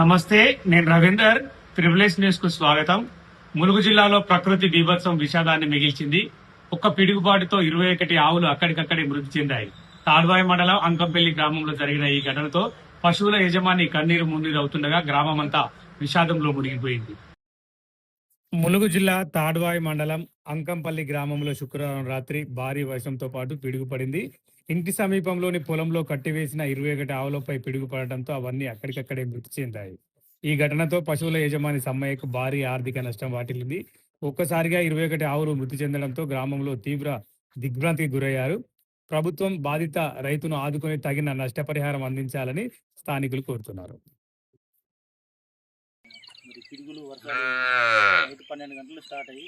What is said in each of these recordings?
నమస్తే, నేను Ravinder. Privilege news కు స్వాగతం. ములుగు జిల్లాలో ప్రకృతి బీభత్సం విషాదాన్ని మిగిల్చింది. ఒక్క పిడుగుబాటుతో 21 ఆవులు అక్కడికక్కడే మృతి చెందాయి. తాడ్వాయి మండలం అంకంపల్లి గ్రామంలో జరిగిన ఈ ఘటనతో పశువుల యజమాని కన్నీరు మున్నీరు అవుతుండగా గ్రామమంతా విషాదంలో మునిగిపోయింది. ములుగు జిల్లా తాడ్వాయి మండలం అంకంపల్లి గ్రామంలో శుక్రవారం రాత్రి భారీ వర్షంతో పాటు పిడుగు పడింది. ఇంటి సమీపంలోని పొలంలో కట్టివేసిన 21 ఆవులపై పిడుగు పడటంతో అవన్నీ అక్కడికక్కడే మృతి చెందాయి. ఈ ఘటనతో పశువుల యజమాని సమ్మయ్యకు భారీ ఆర్థిక నష్టం వాటిల్లింది. ఒక్కసారిగా 21 ఆవులు మృతి చెందడంతో గ్రామంలో తీవ్ర దిగ్భ్రాంతికి గురయ్యారు. ప్రభుత్వం బాధిత రైతును ఆదుకొని తగిన నష్టపరిహారం అందించాలని స్థానికులు కోరుతున్నారు. మరి పిడుగులు వర్షాలు నైట్ 12 గంటలు స్టార్ట్ అయ్యి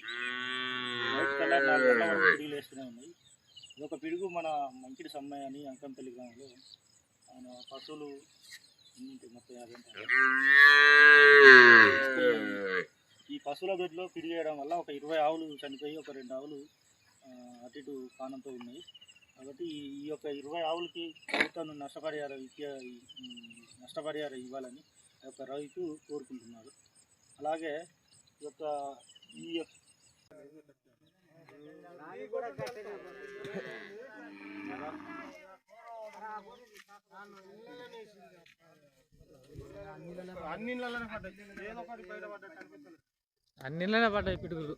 నైట్ కల్లా 4 గంటల వరకు పిడుగులు వేస్తూనే ఉన్నాయి. ఇదొక పిడుగు మన మంకిడి సమ్మయ్య అని అంకంపల్లి గ్రామంలో ఆయన పశువులు మొత్తం 50 ఉంటాయి. ఈ పశువుల దొడ్లో పిడుగు వేయడం వల్ల ఒక 20 ఆవులు చనిపోయి ఒక 2 ఆవులు అటు ఇటు కానంతో ఉన్నాయి. కాబట్టి ఈ యొక్క 20 ఆవులకి ప్రభుత్వం నష్టపరిహారం ఇవ్వాలని యొక్క రైతు కోరుకుంటున్నారు. అలాగే ఈ యొక్క అన్నిళ్ళనే పడ్డాయి పిడుగులు.